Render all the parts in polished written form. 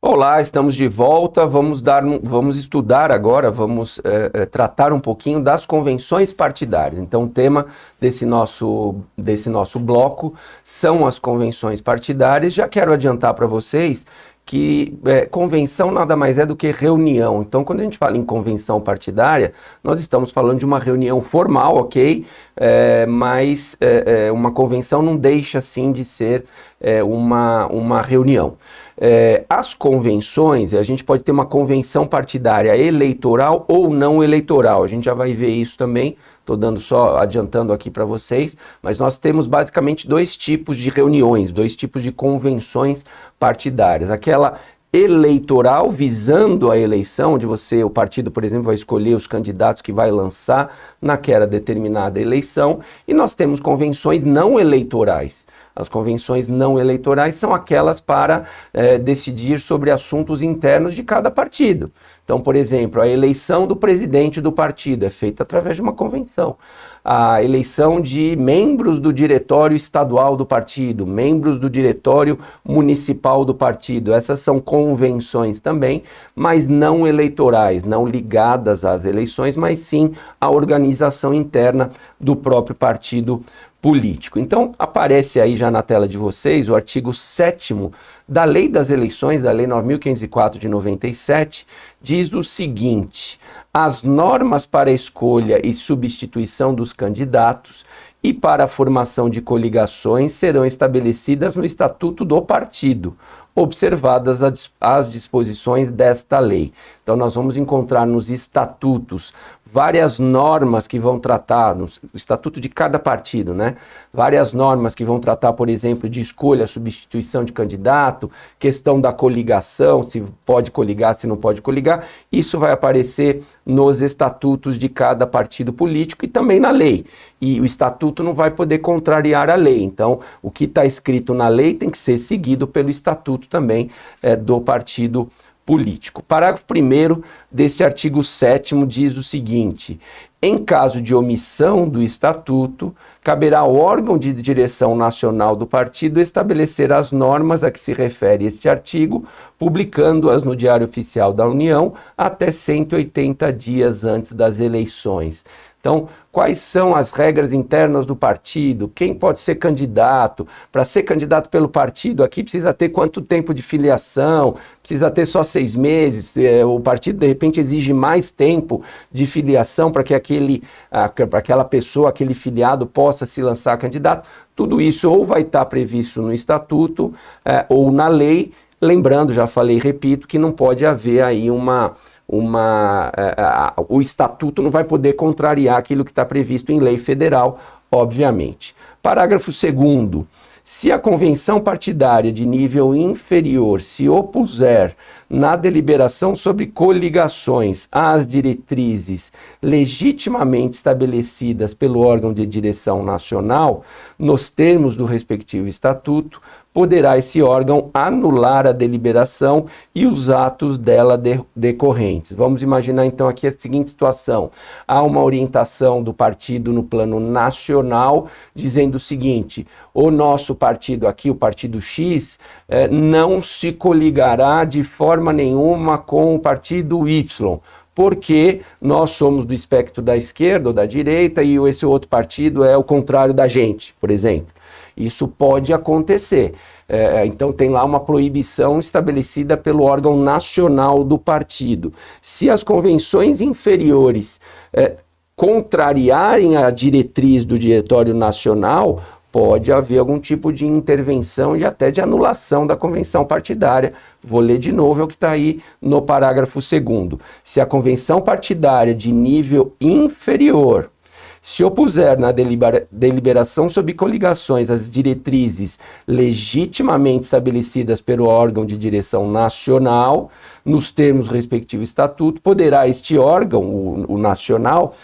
Olá, estamos de volta, vamos estudar agora, vamos tratar um pouquinho das convenções partidárias. Então o tema desse nosso bloco são as convenções partidárias. Já quero adiantar para vocês que convenção nada mais é do que reunião. Então, quando a gente fala em convenção partidária, nós estamos falando de uma reunião formal, ok? Mas uma convenção não deixa, assim, de ser uma reunião. As convenções, a gente pode ter uma convenção partidária eleitoral ou não eleitoral. A gente já vai ver isso também. Estou adiantando aqui para vocês, mas nós temos basicamente dois tipos de reuniões, dois tipos de convenções partidárias. Aquela eleitoral, visando a eleição, onde o partido, por exemplo, vai escolher os candidatos que vai lançar naquela determinada eleição, e nós temos convenções não eleitorais. As convenções não eleitorais são aquelas para decidir sobre assuntos internos de cada partido. Então, por exemplo, a eleição do presidente do partido é feita através de uma convenção. A eleição de membros do diretório estadual do partido, membros do diretório municipal do partido, essas são convenções também, mas não eleitorais, não ligadas às eleições, mas sim à organização interna do próprio partido político. Então, aparece aí já na tela de vocês o artigo 7º da Lei das Eleições, da Lei 9.504 de 97, diz o seguinte: as normas para a escolha e substituição dos candidatos e para a formação de coligações serão estabelecidas no Estatuto do Partido, observadas as disposições desta lei. Então, nós vamos encontrar nos estatutos várias normas que vão tratar, no estatuto de cada partido, né? Várias normas que vão tratar, por exemplo, de escolha, substituição de candidato, questão da coligação, se pode coligar, se não pode coligar. Isso vai aparecer nos estatutos de cada partido político e também na lei. E o estatuto não vai poder contrariar a lei. Então, o que está escrito na lei tem que ser seguido pelo estatuto também do partido político. Parágrafo 1º deste artigo 7º diz o seguinte: em caso de omissão do estatuto, caberá ao órgão de direção nacional do partido estabelecer as normas a que se refere este artigo, publicando-as no Diário Oficial da União até 180 dias antes das eleições. Então, quais são as regras internas do partido? Quem pode ser candidato? Para ser candidato pelo partido aqui precisa ter quanto tempo de filiação? Precisa ter só 6 meses? O partido, de repente, exige mais tempo de filiação para que aquela pessoa, aquele filiado possa se lançar candidato. Tudo isso ou vai estar previsto no estatuto ou na lei. Lembrando, já falei e repito, que não pode haver aí o estatuto não vai poder contrariar aquilo que está previsto em lei federal, obviamente. Parágrafo 2º. Se a convenção partidária de nível inferior se opuser na deliberação sobre coligações às diretrizes legitimamente estabelecidas pelo órgão de direção nacional, nos termos do respectivo estatuto, poderá esse órgão anular a deliberação e os atos dela decorrentes. Vamos imaginar então aqui a seguinte situação: há uma orientação do partido no plano nacional dizendo o seguinte: o nosso partido aqui, o partido X, não se coligará de forma nenhuma com o partido Y, porque nós somos do espectro da esquerda ou da direita e esse outro partido é o contrário da gente, por exemplo. Isso pode acontecer. Então tem lá uma proibição estabelecida pelo órgão nacional do partido. Se as convenções inferiores contrariarem a diretriz do Diretório Nacional, pode haver algum tipo de intervenção e até de anulação da convenção partidária. Vou ler de novo, é o que está aí no parágrafo 2º. Se a convenção partidária de nível inferior se opuser na deliberação sobre coligações às diretrizes legitimamente estabelecidas pelo órgão de direção nacional, nos termos do respectivo estatuto, poderá este órgão, o nacional,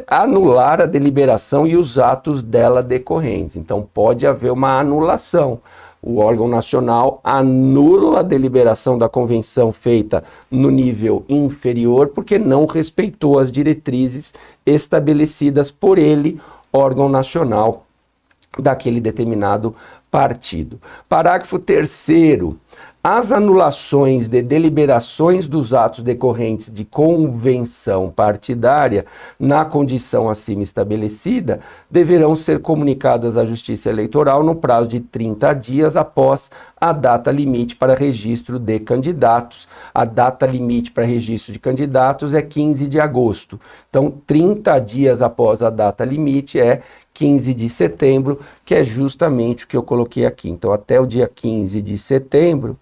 anular a deliberação e os atos dela decorrentes. Então, pode haver uma anulação. o órgão nacional anula a deliberação da convenção feita no nível inferior porque não respeitou as diretrizes estabelecidas por ele, órgão nacional daquele determinado partido. Parágrafo 3º. As anulações de deliberações dos atos decorrentes de convenção partidária, na condição acima estabelecida, deverão ser comunicadas à Justiça Eleitoral no prazo de 30 dias após a data limite para registro de candidatos. A data limite para registro de candidatos é 15 de agosto. Então, 30 dias após a data limite é 15 de setembro, que é justamente o que eu coloquei aqui. Então, até o dia 15 de setembro,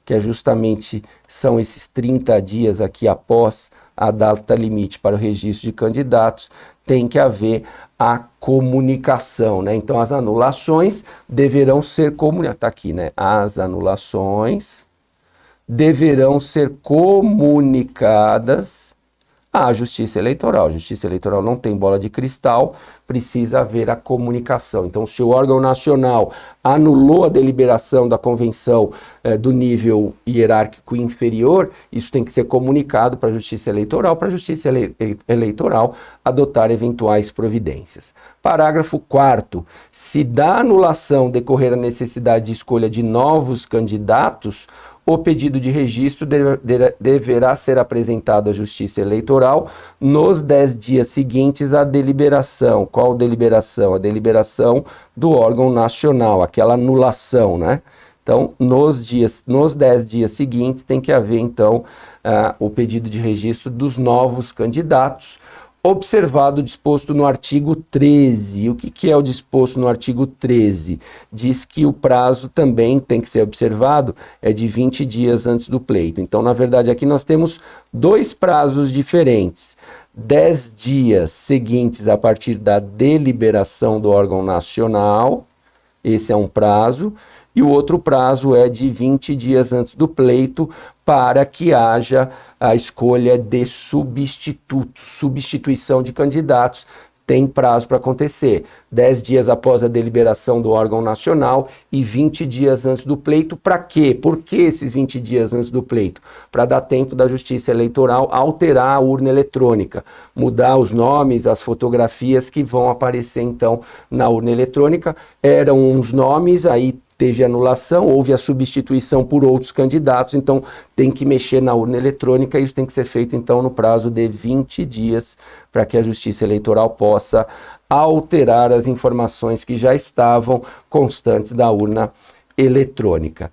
que é justamente, são esses 30 dias aqui após a data limite para o registro de candidatos, tem que haver a comunicação, né? Então, as anulações deverão ser comunicadas, tá aqui, né? As anulações deverão ser comunicadas à Justiça Eleitoral. A Justiça Eleitoral não tem bola de cristal, precisa haver a comunicação. Então, se o órgão nacional anulou a deliberação da convenção do nível hierárquico inferior, isso tem que ser comunicado para a Justiça Eleitoral Eleitoral adotar eventuais providências. Parágrafo 4º. Se da anulação decorrer a necessidade de escolha de novos candidatos, o pedido de registro deverá ser apresentado à Justiça Eleitoral nos 10 dias seguintes à deliberação. Qual deliberação? A deliberação do órgão nacional, aquela anulação, né? Então, nos 10 dias seguintes tem que haver, então, o pedido de registro dos novos candidatos, observado o disposto no artigo 13. O que é o disposto no artigo 13? Diz que o prazo também tem que ser observado, é de 20 dias antes do pleito. Então, na verdade, aqui nós temos dois prazos diferentes. 10 dias seguintes a partir da deliberação do órgão nacional, esse é um prazo, e o outro prazo é de 20 dias antes do pleito, para que haja a escolha de substitutos, substituição de candidatos, tem prazo para acontecer. 10 dias após a deliberação do órgão nacional e 20 dias antes do pleito. Para quê? Por que esses 20 dias antes do pleito? Para dar tempo da Justiça Eleitoral alterar a urna eletrônica, mudar os nomes, as fotografias que vão aparecer então na urna eletrônica. Eram uns nomes, aí teve anulação, houve a substituição por outros candidatos, então tem que mexer na urna eletrônica, e isso tem que ser feito então no prazo de 20 dias, para que a Justiça Eleitoral possa alterar as informações que já estavam constantes da urna eletrônica.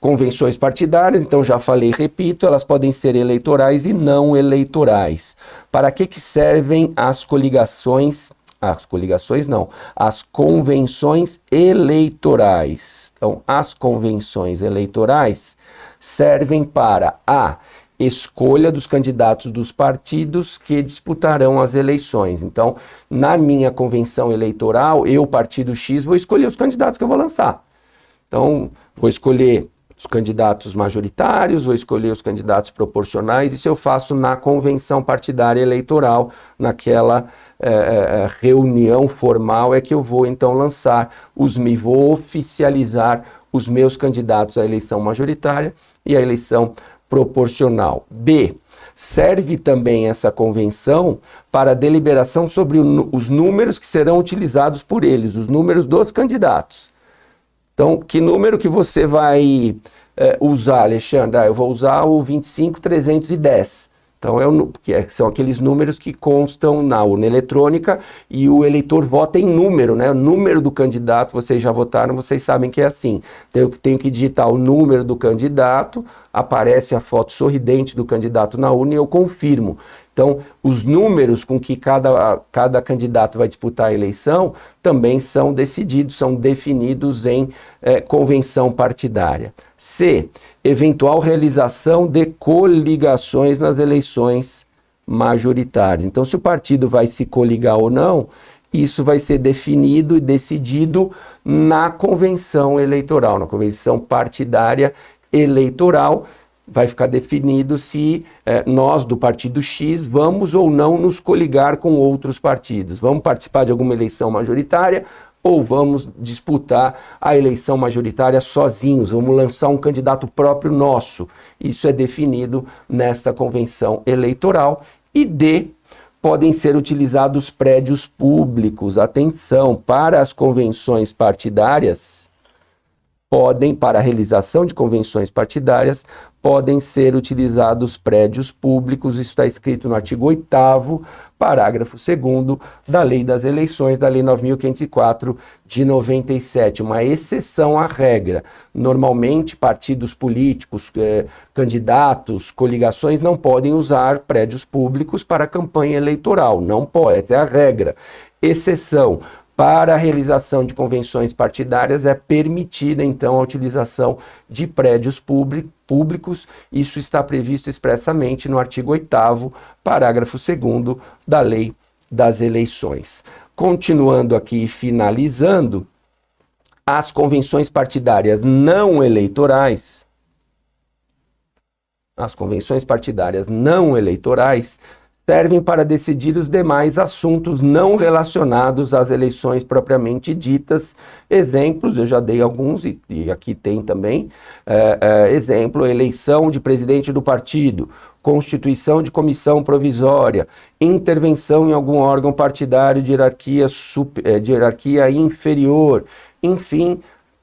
Convenções partidárias, então já falei, repito, elas podem ser eleitorais e não eleitorais. Para que servem as coligações? As coligações não, as convenções eleitorais. Então, as convenções eleitorais servem para a escolha dos candidatos dos partidos que disputarão as eleições. Então, na minha convenção eleitoral, eu, partido X, vou escolher os candidatos que eu vou lançar. Então, vou escolher os candidatos majoritários, vou escolher os candidatos proporcionais, isso eu faço na convenção partidária eleitoral, naquela reunião formal é que eu vou então vou oficializar os meus candidatos à eleição majoritária e à eleição proporcional. B. Serve também essa convenção para deliberação sobre os números que serão utilizados por eles, os números dos candidatos. Então, que número que você vai usar, Alexandre? Eu vou usar o 25310. Então, são aqueles números que constam na urna eletrônica e o eleitor vota em número, né? O número do candidato, vocês já votaram, vocês sabem que é assim. Então, eu tenho que digitar o número do candidato, aparece a foto sorridente do candidato na urna e eu confirmo. Então, os números com que cada candidato vai disputar a eleição também são decididos, são definidos em convenção partidária. C. Eventual realização de coligações nas eleições majoritárias. Então, se o partido vai se coligar ou não, isso vai ser definido e decidido na convenção eleitoral, na convenção partidária eleitoral. Vai ficar definido se nós do partido X vamos ou não nos coligar com outros partidos. Vamos participar de alguma eleição majoritária ou vamos disputar a eleição majoritária sozinhos, vamos lançar um candidato próprio nosso. Isso é definido nesta convenção eleitoral. E D, podem ser utilizados prédios públicos. Atenção, para as convenções partidárias, para a realização de convenções partidárias, podem ser utilizados prédios públicos. Isso está escrito no artigo 8º, parágrafo 2º da Lei das Eleições, da Lei 9.504 de 97, uma exceção à regra. Normalmente, partidos políticos, candidatos, coligações não podem usar prédios públicos para campanha eleitoral. Não pode, essa é a regra. Exceção: para a realização de convenções partidárias é permitida, então, a utilização de prédios públicos. Isso está previsto expressamente no artigo 8º, parágrafo 2º da Lei das Eleições. Continuando aqui e finalizando, as convenções partidárias não eleitorais, servem para decidir os demais assuntos não relacionados às eleições propriamente ditas. Exemplos, eu já dei alguns, e aqui tem também, exemplo, eleição de presidente do partido, constituição de comissão provisória, intervenção em algum órgão partidário de hierarquia inferior, enfim,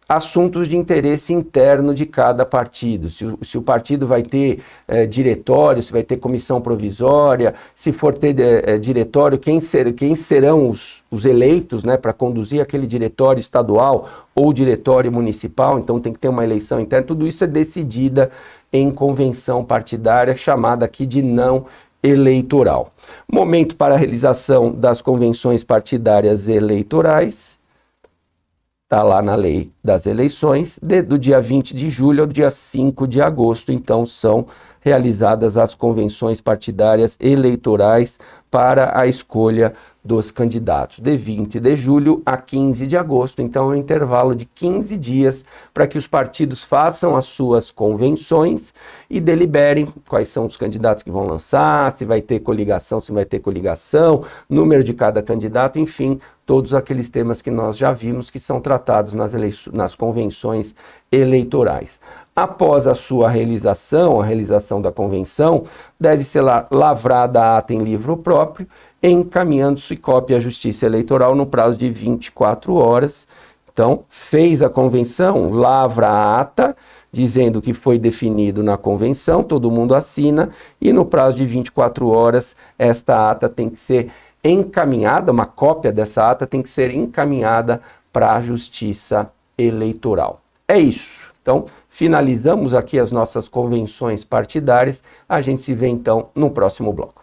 assuntos de interesse interno de cada partido. Se o partido vai ter diretório, se vai ter comissão provisória, se for ter diretório, quem serão os eleitos, né, para conduzir aquele diretório estadual ou diretório municipal. Então tem que ter uma eleição interna. Tudo isso é decidida em convenção partidária, chamada aqui de não eleitoral. Momento para a realização das convenções partidárias eleitorais está lá na Lei das Eleições, do dia 20 de julho ao dia 5 de agosto. Então, são realizadas as convenções partidárias eleitorais para a escolha dos candidatos, de 20 de julho a 15 de agosto. Então, é um intervalo de 15 dias para que os partidos façam as suas convenções e deliberem quais são os candidatos que vão lançar, se vai ter coligação, se não vai ter coligação, número de cada candidato, enfim, todos aqueles temas que nós já vimos que são tratados nas convenções eleitorais. Após a sua realização, a realização da convenção, deve ser lavrada a ata em livro próprio, encaminhando-se cópia à Justiça Eleitoral no prazo de 24 horas. Então, fez a convenção, lavra a ata, dizendo que foi definido na convenção, todo mundo assina, e no prazo de 24 horas, esta ata tem que ser encaminhada, uma cópia dessa ata tem que ser encaminhada para a Justiça Eleitoral. É isso. Então, finalizamos aqui as nossas convenções partidárias. A gente se vê, então, no próximo bloco.